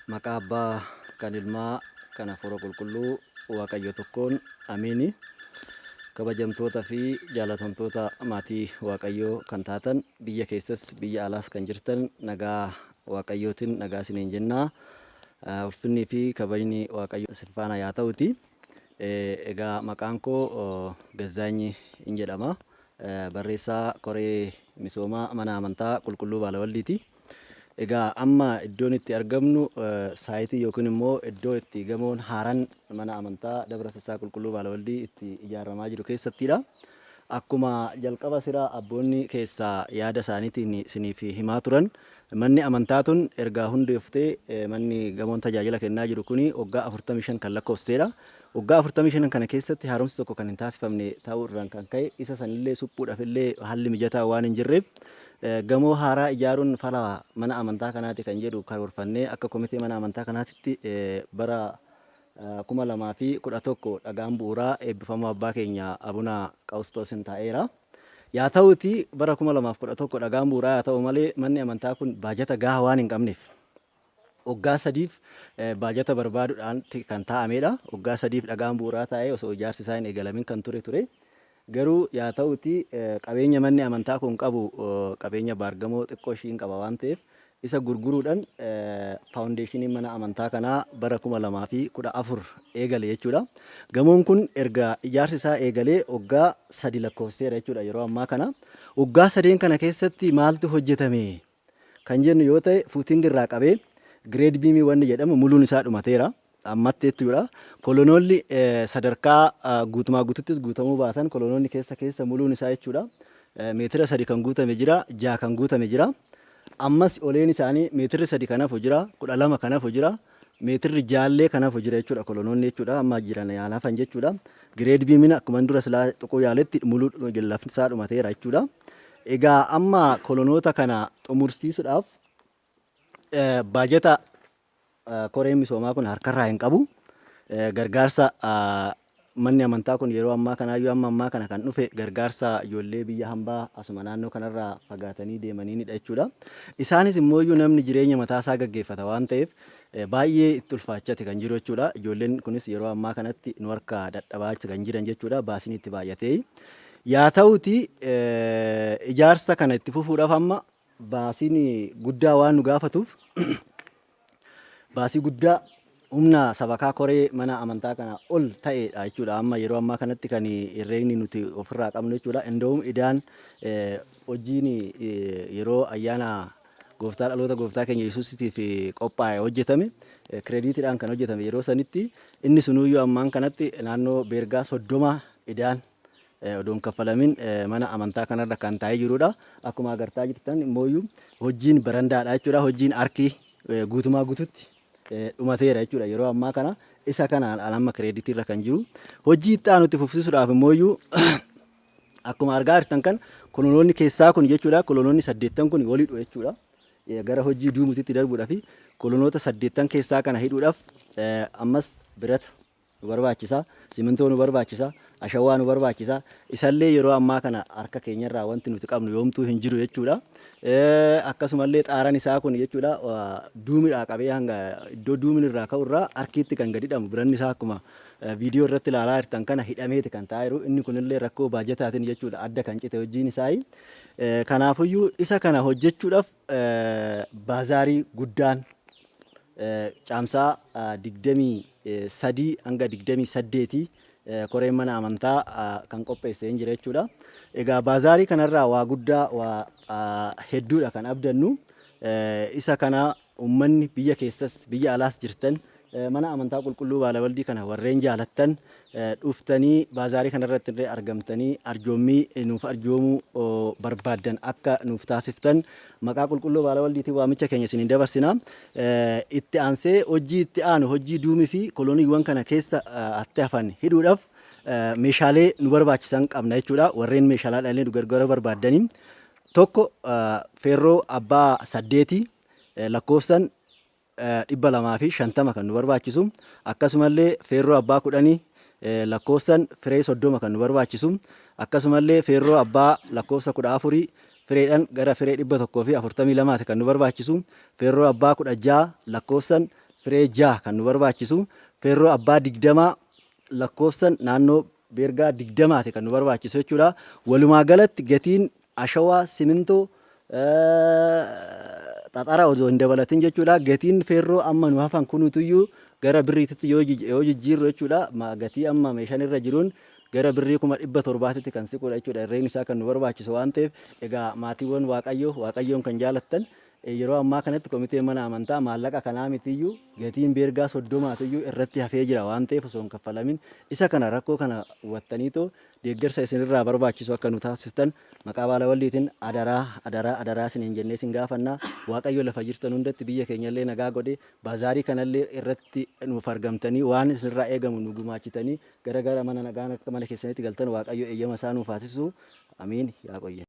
Maqaa Abbaa kan Ilmaa kan Hafuura Qulqulluu Waaqayyo tokkoon amiini. Kabajamtoota fi jaalatamtoota maatii Waaqayyoo kan taatan biyya keessas biyya alaas kan jirtan nagaa Waaqayyootiin nagaa isiniin jennaa. Ulfinnii fi kabajni Waaqayyo isin faana yaa ta'uti. Egaa maqaan koo Gazzaanyi hin jedhama. Barreessaa koree misoomaa mana amantaa qulqulluu Baalawaldiiti. Egaa amma iddoon itti argamnu saayitii yookiin immoo iddoo itti gamoon haaraan mana amantaa Dabra Fissaa Qulqulluu Baalawaldii itti ijaaramaa jiru keessattidha. Akkuma jalqaba siraa abboonni keessaa yaada isaaniitiin isiniif himaa turan, manni amantaa tun ergaa hundeeftee manni gamoon tajaajila kennaa jiru kuni waggaa 45 kan lakkoofsedha. Waggaa 45 kana keessatti haaromsi tokko kan hin taasifamne ta'uu irraan kan ka'e isa sanillee suphuudhaaf illee haalli mijataa waan hin jirreef gamoo haaraa ijaaruun fala mana amantaa kanaati kan jedhu karoorfannee akka komitee mana amantaa kanaatitti bara 2011 dhagaan bu'uuraa eebbifamoo abbaa keenya Abuna Qawustoosin taa'eera. Yaa ta'uti bara 2011 dhagaan bu'uuraa yaa ta'u malee manni amantaa kun baajata gahaa waan hin qabneef waggaa sadiif baajata barbaaduudhaan kan taa'amedha. Waggaa sadiif dhagaan bu'uuraa taa'ee osoo ijaarsi isaa hin eegalamin kan ture. Garuu yaa ta'uti qabeenya manni amantaa kun qabu qabeenya baargamoo xiqqoo ishiin qaba waan ta'eef isa gurguruudhaan faawundeeshiniin mana amantaa kanaa bara 2014 eegale jechuudha. Gamoon kun erga ijaarsi isaa eegalee waggaa 3 lakkoofseera jechuudha yeroo ammaa kana. Waggaa 3 kana keessatti maaltu hojjetame kan jennu yoo ta'e fuutiin irraa qabee gireed biimii wanni jedhamu muluun isaa dhumateera. Ammatti jechuudha. Kolonoolli sadarkaa guutumaa guututtis guutamuu baatan kolonoonni keessa muluun isaa jechuudha. Meetira 3 kan guutame jira, 6 kan guutame jira. Ammas oleen isaanii meetirri 3 kanaaf jira, 12 kanaaf jira, meetirri 6 kanaaf jira jechuudha kolonoonni jechuudha. Amma jiran yaalaafan jechuudha. Gireed biimiin akkuma dura silaa tuquu yaaletti muluu lafti isaa dhumateera jechuudha. Egaa amma kolonoota kana xumursiisuudhaaf baajata koreen misoomaa kun harkarraa hin qabu. Gargaarsa manni amantaa kun yeroo ammaa kanaayyuu ammaa kana kan dhufe gargaarsa ijoollee biyya hambaa asuma naannoo kanarraa fagaatanii deemaniinidha jechuudha. Isaanis immoo namni jireenya mataasaa gaggeeffata waan ta'eef baay'ee itti ulfaachate kan jiru jechuudha. Ijoolleen kunis yeroo ammaa kanatti nu harkaa dadhabaa kan jiran jechuudha. Baasiin itti baay'atee. Yaa ta'uti ijaarsa kana itti fufuudhaaf amma baasiin guddaa waan nu gaafatuuf baasii guddaa humna sabakaa koree mana amantaa kana ol ta'edha jechuudha. Amma yeroo ammaa kanatti kan herreegni nuti ofirraa qabnu jechuudha. Indoom idaan hojiin yeroo ayyaana dhaloota gooftaa keenya Yesuusiitiif qophaa'e hojjetame kireediitiidhaan kan hojjetame yeroo sanitti inni sunuyyuu ammaan kanatti naannoo beergaa 30 idaan odoon kaffalamin mana amantaa kanarra kan taa'ee jirudha. Akkuma agartaa jirtan immoo hojiin barandaadha jechuudha. Hojiin arkii guutumaa guututti dhumateera jechuudha yeroo ammaa kana. Isa kanaan amma kireediitiirra kan jiru. Hojii itti aanutti fufsiisuudhaaf immoo akkuma argaa jirtan kan kolonoonni keessaa kun jechuudha. Kolonoonni 8 kun walidha jechuudha. Gara hojii duumutitti darbuudhaaf kolonoota 8 keessaa kana hidhuudhaaf ammas birata nu barbaachisa, simintoo nu barbaachisa, ashawaa nu barbaachisa. Isallee yeroo ammaa kana harka keenyarraa wanti nuti qabnu yoomtuu hin jiru jechuudha. Akkasumallee xaaraan isaa kun jechuudha duumidhaa qabee hanga iddoo duumin irraa ka'u irraa harkiitti kan gadi hidhamu biranni isaa akkuma viidiyoo irratti ilaalaa jirtan kana hidhameeti kan taa'e jiru. Inni kunillee rakkoo baajataatiin jechuudha adda kan cite hojiin isaa. Kanaafuyyuu isa kana hojjechuudhaaf baazaarii guddaan caamsaa 23 hanga 28 koreen mana amantaa kan qopheessee jira jechuudha. Egaa baazaarii kanarraa waa guddaa waa hedduudha kan abdannu. Isa kana uummanni biyya keessas biyya alaas jirtan mana amantaa qulqulluu Baalawaldii kana warreen jaalattan dhuftanii baazaarii kanarratti illee argamtanii arjoommii nuuf arjoomuu barbaaddan akka nuuf taasiftan maqaa qulqulluu Baalawaldiitiin waamicha keenya isiniin dabarsina. Itti aansee hojii itti aanu hojii duumii fi koloniiwwan kana keessa hafan hidhuudhaaf meeshaalee nu barbaachisan qabna jechuudha. Warreen meeshaalee nu gargaara barbaaddanii tokko feerroo abbaa 8 lakkoofsan 250 kan nu barbaachisu. Akkasumallee feerroo abbaa 10 lakkoofsan firee 30 kan nu barbaachisu. Akkasumallee feerroo abbaa lakkoofsa 14 fireedhaan gara firee 142 kan nu barbaachisu. Feerroo abbaa 16 lakkoofsan firee 6 kan nu barbaachisu feerroo abbaa 20 lakkoofsan naannoo beergaa 20 kan nu barbaachisu jechuudha. Walumaa galatti gatiin ashawaa simintoo xaxara osoo hin dabalatin jechuudha. Gatiin feerroo amma nu hafan kunutuyyuu gara birriitti yoo jijjiirru jechuudha. Gatii amma meeshaan irra jiruun gara birrii 700tti kan siqudha jechuudha. Irreen isaa kan nu barbaachisu waan ta'eef egaa maatiiwwan waaqayyoon kan jaalattan yeroo ammaa kanatti komiteen mana amantaa maallaqa kanaa mitiyyuu gatiin beergaa 30 irratti hafee jira waan ta'eef osoo hin kaffalamin isa kana rakkoo kana hubattaniitoo deeggarsa isinirraa barbaachisu akka nu taasistan maqaa baala walliitiin adaraa isiniin jennee isin gaafannaa. Waaqayyo lafa jirtan hundatti biyya keenyallee nagaa godhe baazaarii kanallee irratti nuuf argamtanii waan isinirraa eegamu nu gumaachitanii gara mana nagaan akka mana keessanitti galtan waaqayyo eeyyama isaa nuuf taasisu. Amiin yaa qoyya.